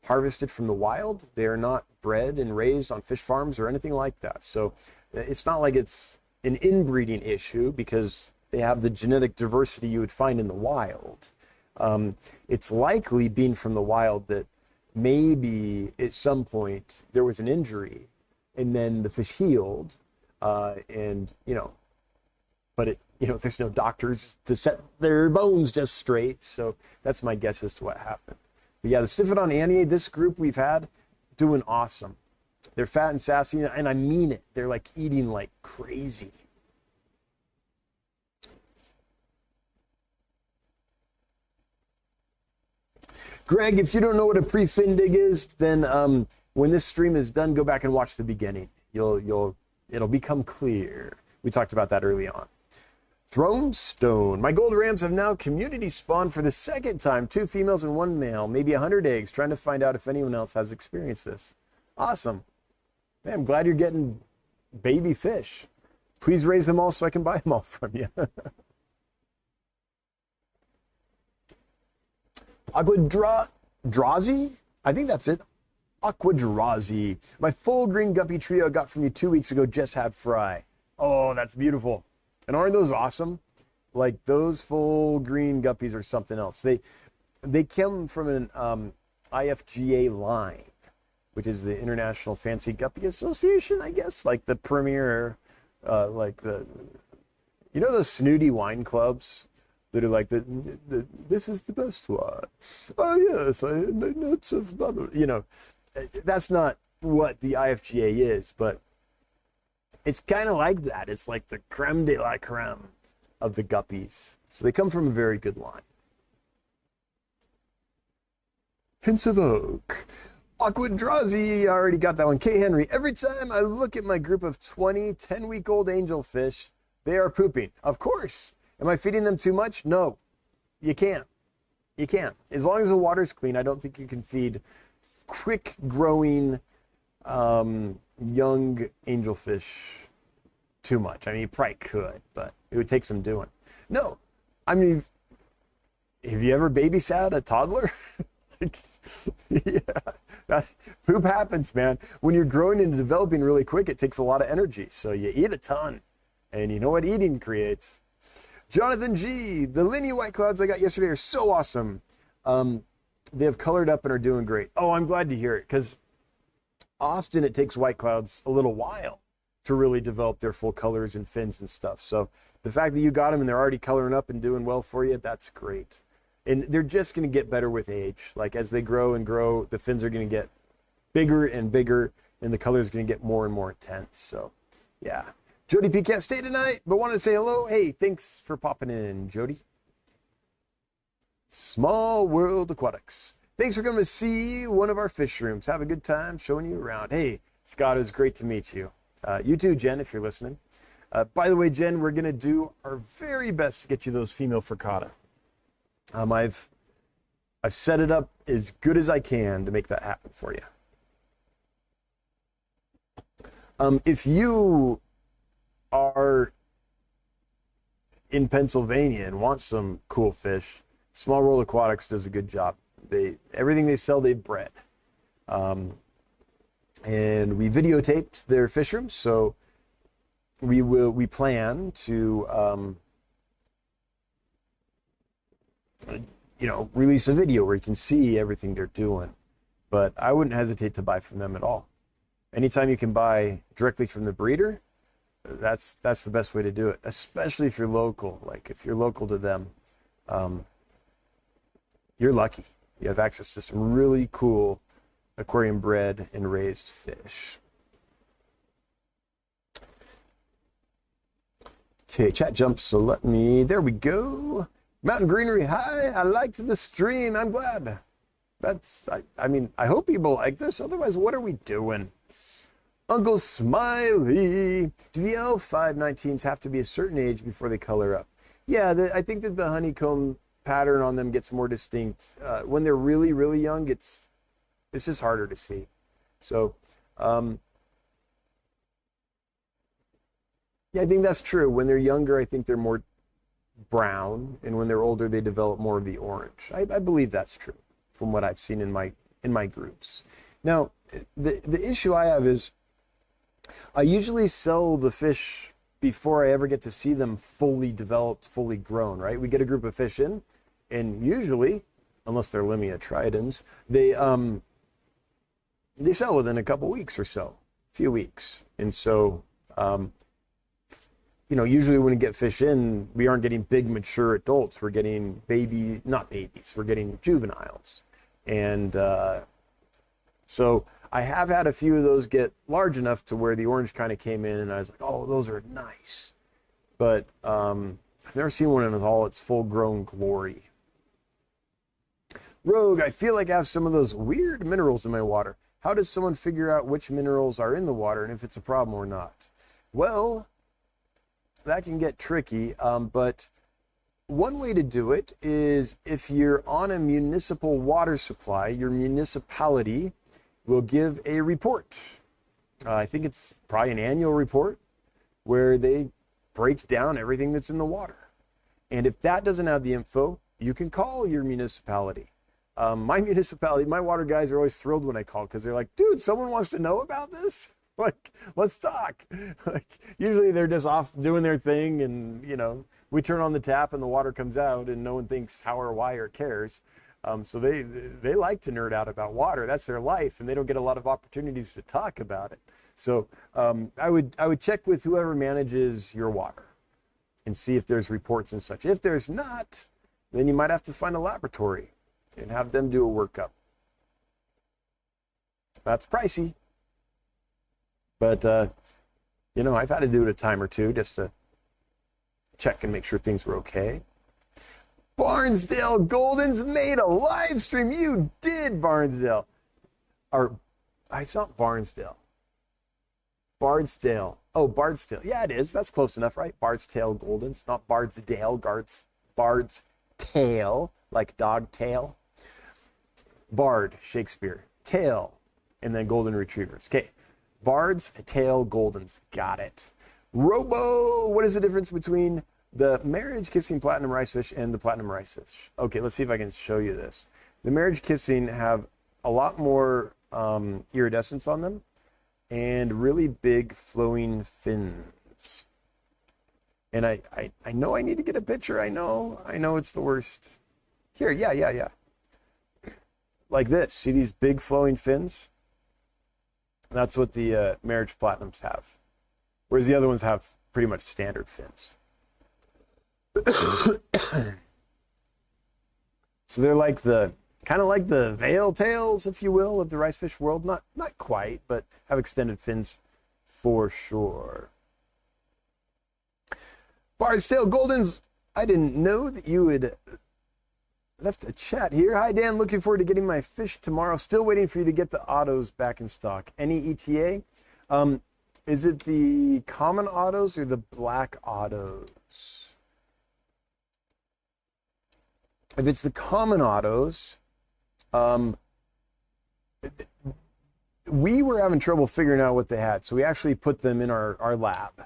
harvested from the wild. They are not bred and raised on fish farms or anything like that. So it's not like it's an inbreeding issue because they have the genetic diversity you would find in the wild. It's likely, being from the wild, that maybe at some point there was an injury and then the fish healed, and, you know, but it, you know, there's no doctors to set their bones just straight. So that's my guess as to what happened. But yeah, the Stiphodon anniae, this group we've had, doing awesome. They're fat and sassy, and I mean it. They're like eating like crazy. Greg, if you don't know what a pre-fin dig is, then when this stream is done, go back and watch the beginning. It'll become clear. We talked about that early on. Throne Stone. My gold rams have now community spawned for the second time. 2 females and 1 male, maybe 100 eggs. Trying to find out if anyone else has experienced this. Awesome. Man, I'm glad you're getting baby fish. Please raise them all so I can buy them all from you. Aquadrazi? I think that's it. Aquadrazi. My full green guppy trio I got from you 2 weeks ago just had fry. Oh, that's beautiful. And aren't those awesome? Like, those full green guppies are something else. They come from an IFGA line, which is the International Fancy Guppy Association, I guess. Like the premier, like the, you know those snooty wine clubs that are like, this is the best one. Oh, yes, notes of bubble. You know, that's not what the IFGA is, but it's kind of like that. It's like the creme de la creme of the guppies. So they come from a very good line. Hints of Oak. Aquadrazi, I already got that one. K. Henry, every time I look at my group of 20 10-week-old angelfish, they are pooping. Of course. Am I feeding them too much? No, you can't. You can't. As long as the water's clean, I don't think you can feed quick-growing young angelfish too much. I mean, you probably could, but it would take some doing. No, I mean, have you ever babysat a toddler? Yeah, poop happens, man. When you're growing and developing really quick, it takes a lot of energy. So you eat a ton, and you know what eating creates. Jonathan G, the linear white clouds I got yesterday are so awesome. They have colored up and are doing great. Oh, I'm glad to hear it, because often it takes white clouds a little while to really develop their full colors and fins and stuff. So the fact that you got them and they're already coloring up and doing well for you, that's great. And they're just going to get better with age. Like, as they grow and grow, the fins are going to get bigger and bigger, and the color is going to get more and more intense. So, yeah. Jody P can't stay tonight, but wanted to say hello. Hey, thanks for popping in, Jody. Small World Aquatics. Thanks for coming to see one of our fish rooms. Have a good time showing you around. Hey, Scott, it was great to meet you. You too, Jen, if you're listening. By the way, Jen, we're going to do our very best to get you those female friccata. I've set it up as good as I can to make that happen for you. If you are in Pennsylvania and want some cool fish, Small World Aquatics does a good job. Everything they sell, they've bred. And we videotaped their fish rooms, so we plan to release a video where you can see everything they're doing. But I wouldn't hesitate to buy from them at all. Anytime you can buy directly from the breeder, that's the best way to do it, especially if you're local. Like, if you're local to them, you're lucky. You have access to some really cool aquarium bred and raised fish. Okay, chat jumps, so there we go. Mountain Greenery, hi, I liked the stream. I'm glad. I mean, I hope people like this. Otherwise, what are we doing? Uncle Smiley, do the L519s have to be a certain age before they color up? Yeah, I think that the honeycomb pattern on them gets more distinct. When they're really, really young, it's just harder to see. So, yeah, I think that's true. When they're younger, I think they're more brown, and when they're older, they develop more of the orange. I believe that's true from what I've seen in my groups. Now, the issue I have is I usually sell the fish before I ever get to see them fully developed, fully grown, right? We get a group of fish in, and usually, unless they're Limia tridens, they sell within a couple weeks or so, a few weeks. And so, you know, usually when we get fish in, we aren't getting big mature adults. We're getting not babies, we're getting juveniles. And so I have had a few of those get large enough to where the orange kind of came in and I was like, oh, those are nice. But I've never seen one in all its full grown glory. Rogue, I feel like I have some of those weird minerals in my water. How does someone figure out which minerals are in the water and if it's a problem or not? Well, that can get tricky, but one way to do it is if you're on a municipal water supply, your municipality will give a report. I think it's probably an annual report where they break down everything that's in the water. And if that doesn't have the info, you can call your municipality. My municipality, my water guys are always thrilled when I call because they're like, dude, someone wants to know about this? Like, let's talk. Like, usually they're just off doing their thing and, you know, we turn on the tap and the water comes out and no one thinks how or why or cares. So they like to nerd out about water. That's their life, and they don't get a lot of opportunities to talk about it. So I would check with whoever manages your water and see if there's reports and such. If there's not, then you might have to find a laboratory and have them do a workup. That's pricey, but you know, I've had to do it a time or two just to check and make sure things were okay. Barnsdale Golden's made a live stream. You did, Barnsdale. Or, I saw Barnsdale. Bardsdale. Oh, Bardsdale. Yeah, it is. That's close enough, right? Bardsdale Golden's, not Bardsdale. Bard's tail, like dog tail. Bard, Shakespeare. Tail, and then golden retrievers. Okay. Bard's tail Goldens. Got it. Robo, what is the difference between the marriage kissing platinum ricefish and the platinum ricefish? Okay, let's see if I can show you this. The marriage kissing have a lot more iridescence on them and really big flowing fins. And I know I need to get a picture. I know it's the worst. Here, yeah. Like this. See these big flowing fins? That's what the marriage platinums have. Whereas the other ones have pretty much standard fins. So they're like kind of like the veil tails, if you will, of the ricefish world. Not quite, but have extended fins for sure. Bardsdale Goldens, I didn't know that you had left a chat here. Hi, Dan. Looking forward to getting my fish tomorrow. Still waiting for you to get the autos back in stock. Any ETA? Is it the common autos or the black autos? If it's the common autos, we were having trouble figuring out what they had. So we actually put them in our lab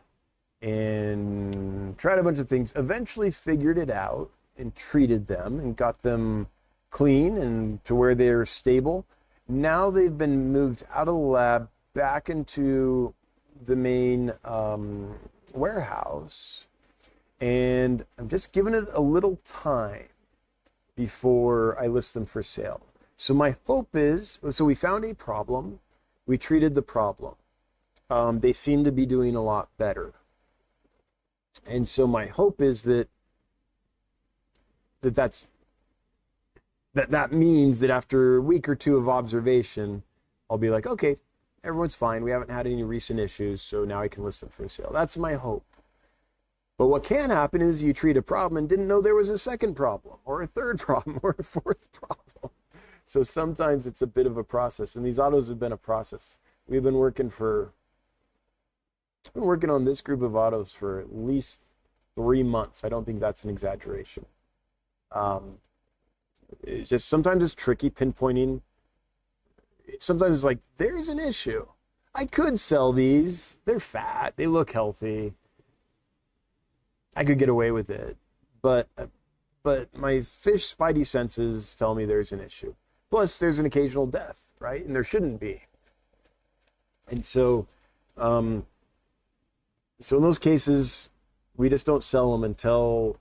and tried a bunch of things. Eventually figured it out and treated them and got them clean and to where they're stable. Now they've been moved out of the lab back into the main warehouse, and I'm just giving it a little time before I list them for sale. So my hope is, so we found a problem, we treated the problem. They seem to be doing a lot better. And so my hope is that means that after a week or two of observation, I'll be like, okay, everyone's fine. We haven't had any recent issues, so now I can list them for sale. That's my hope. But what can happen is you treat a problem and didn't know there was a second problem or a third problem or a fourth problem. So sometimes it's a bit of a process, and these autos have been a process. We've been working on this group of autos for at least 3 months. I don't think that's an exaggeration. It's just sometimes it's tricky pinpointing. Sometimes it's like, there's an issue. I could sell these. They're fat. They look healthy. I could get away with it. But my fish spidey senses tell me there's an issue. Plus, there's an occasional death, right? And there shouldn't be. And so in those cases, we just don't sell them until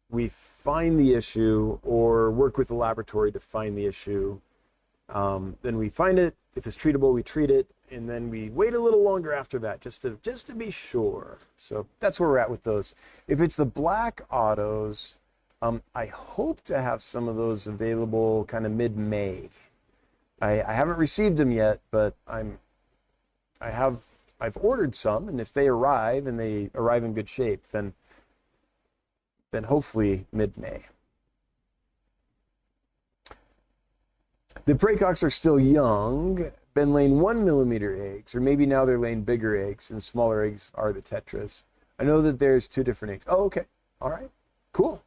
we find the issue or work with the laboratory to find the issue. Then we find it. If it's treatable, we treat it, and then we wait a little longer after that just to be sure. So that's where we're at with those. If it's the black autos, I hope to have some of those available kind of mid-May. I haven't received them yet, but I've ordered some, and if they arrive and they arrive in good shape, then hopefully mid-May. The praycocks are still young, been laying 1 millimeter eggs, or maybe now they're laying bigger eggs, and smaller eggs are the tetras. I know that there's 2 different eggs. Oh, okay. All right. Cool.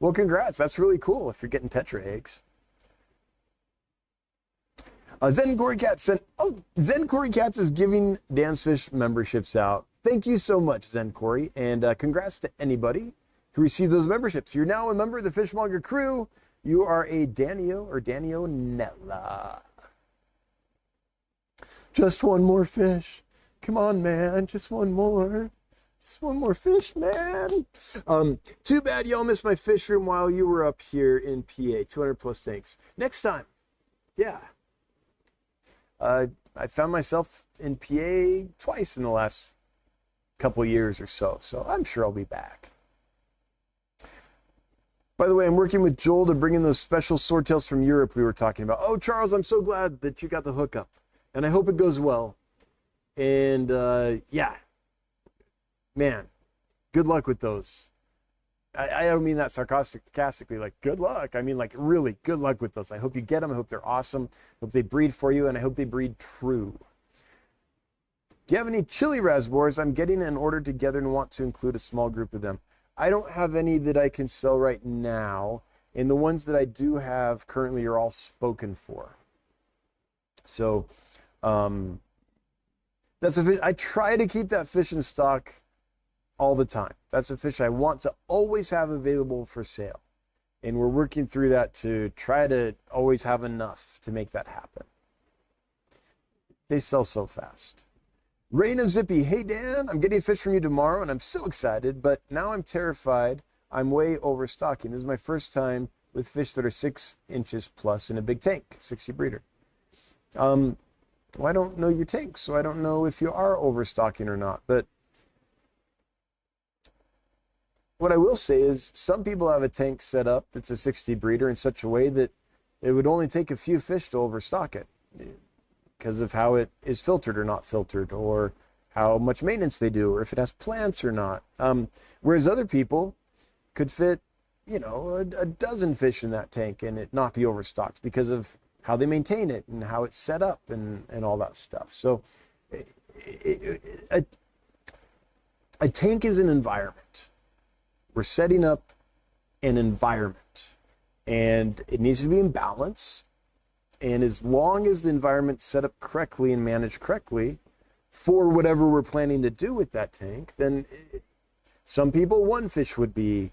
Well, congrats. That's really cool if you're getting tetra eggs. Zen Cory Cats sent, Zen Cory Cats is giving Dan's Fish memberships out. Thank you so much, Zen Cory, and congrats to anybody who received those memberships. You're now a member of the Fishmonger crew. You are a Danio or Danionella. Just one more fish. Come on, man. Just one more. Just one more fish, man. Too bad y'all missed my fish room while you were up here in PA. 200 plus tanks. Next time. Yeah. I found myself in PA twice in the last couple years or so. So I'm sure I'll be back. By the way, I'm working with Joel to bring in those special swordtails from Europe we were talking about. Oh, Charles, I'm so glad that you got the hookup. And I hope it goes well. And yeah, man, good luck with those. I don't mean that sarcastically, like good luck. I mean like really good luck with those. I hope you get them. I hope they're awesome. I hope they breed for you, and I hope they breed true. Do you have any chili raspberries? I'm getting an order together and want to include a small group of them. I don't have any that I can sell right now, and the ones that I do have currently are all spoken for. So that's a fish. I try to keep that fish in stock all the time. That's a fish I want to always have available for sale. And we're working through that to try to always have enough to make that happen. They sell so fast. Rain of Zippy, hey Dan, I'm getting fish from you tomorrow and I'm so excited, but now I'm terrified. I'm way overstocking. This is my first time with fish that are 6 inches plus in a big tank, 60 breeder. Well, I don't know your tank, so I don't know if you are overstocking or not, but what I will say is some people have a tank set up that's a 60 breeder in such a way that it would only take a few fish to overstock it because of how it is filtered or not filtered, or how much maintenance they do, or if it has plants or not. Whereas other people could fit, you know, a dozen fish in that tank and it not be overstocked because of how they maintain it and how it's set up and all that stuff. So a tank is an environment. We're setting up an environment, and it needs to be in balance. And as long as the environment's set up correctly and managed correctly for whatever we're planning to do with that tank, then some people, 1 fish would be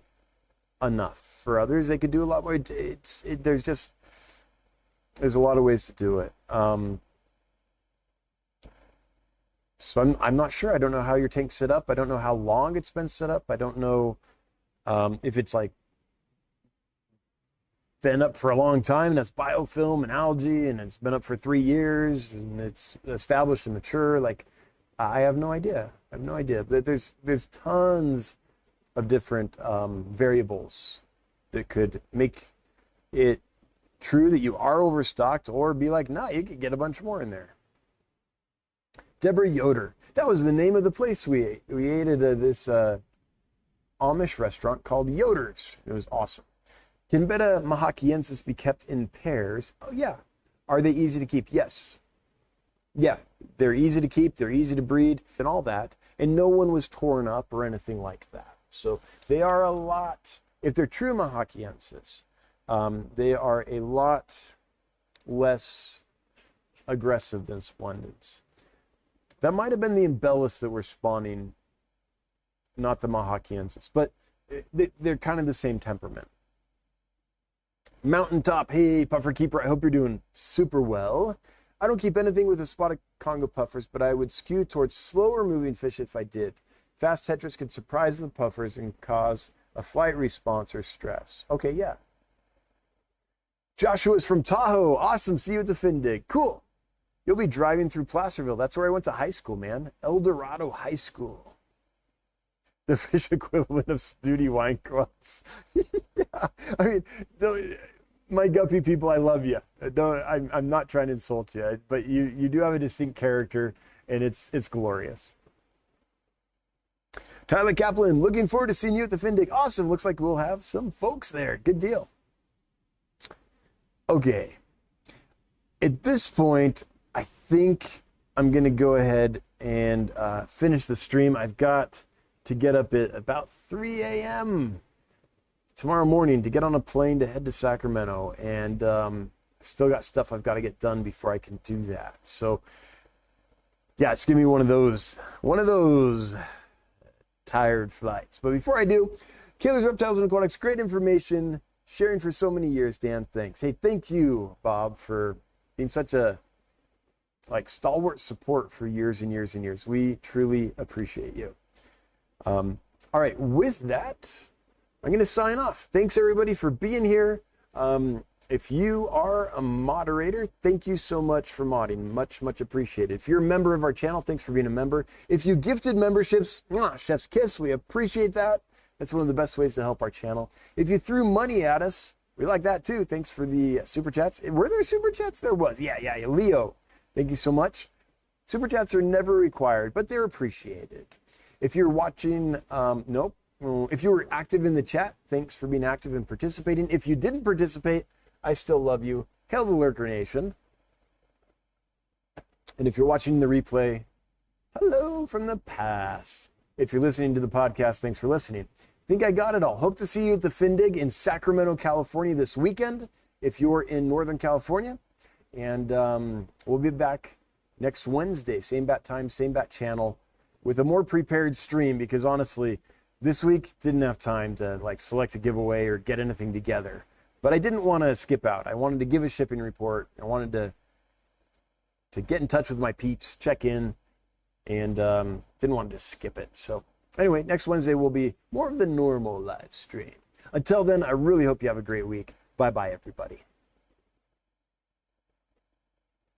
enough. For others, they could do a lot more. There's a lot of ways to do it. So I'm not sure. I don't know how your tank's set up. I don't know how long it's been set up. I don't know if it's like been up for a long time and that's biofilm and algae and it's been up for 3 years and it's established and mature. Like, I have no idea. I have no idea. But there's tons of different variables that could make it true that you are overstocked, or be like, nah, you could get a bunch more in there. Deborah Yoder. That was the name of the place we ate. We ate at this Amish restaurant called Yoder's. It was awesome. Can Betta mahakiensis be kept in pairs? Oh, yeah. Are they easy to keep? Yes. Yeah, they're easy to keep, they're easy to breed, and all that. And no one was torn up or anything like that. So they are a lot, if they're true mahakiensis, they are a lot less aggressive than Splendids. That might have been the Embellus that were spawning, not the mahakiensis, but they're kind of the same temperament. Mountaintop, hey, Puffer Keeper, I hope you're doing super well. I don't keep anything with the spotted Congo puffers, but I would skew towards slower moving fish if I did. Fast tetras could surprise the puffers and cause a flight response or stress. Okay, yeah. Joshua's from Tahoe. Awesome. See you at the fin dig. Cool. You'll be driving through Placerville. That's where I went to high school, man. El Dorado High School. The fish equivalent of Studi wine clubs. Yeah. I mean, my guppy people, I love you. I'm not trying to insult you, but you do have a distinct character, and it's glorious. Tyler Kaplan, looking forward to seeing you at the fin dig. Awesome. Looks like we'll have some folks there. Good deal. Okay. At this point, I think I'm going to go ahead and finish the stream. I've got to get up at about 3 a.m. tomorrow morning to get on a plane to head to Sacramento, and I've still got stuff I've got to get done before I can do that. So yeah, it's gonna be one of those tired flights. But before I do, Kayla's Reptiles and Aquatics, great information, sharing for so many years, Dan. Thanks. Hey, thank you, Bob, for being such a stalwart support for years and years and years. We truly appreciate you. All right, with that, I'm going to sign off. Thanks, everybody, for being here. If you are a moderator, thank you so much for modding. Much, much appreciated. If you're a member of our channel, thanks for being a member. If you gifted memberships, chef's kiss, we appreciate that. That's one of the best ways to help our channel. If you threw money at us, we like that too. Thanks for the super chats. Were there super chats? There was. Yeah. Leo, thank you so much. Super chats are never required, but they're appreciated. If you're watching, nope. If you were active in the chat, thanks for being active and participating. If you didn't participate, I still love you. Hail the Lurker Nation. And if you're watching the replay, hello from the past. If you're listening to the podcast, thanks for listening. I think I got it all. Hope to see you at the fin dig in Sacramento, California this weekend, if you're in Northern California. And we'll be back next Wednesday, same bat time, same bat channel, with a more prepared stream, because honestly, this week didn't have time to select a giveaway or get anything together. But I didn't want to skip out. I wanted to give a shipping report. I wanted to get in touch with my peeps, check in, and didn't want to just skip it. So anyway, next Wednesday will be more of the normal live stream. Until then, I really hope you have a great week. Bye-bye, everybody.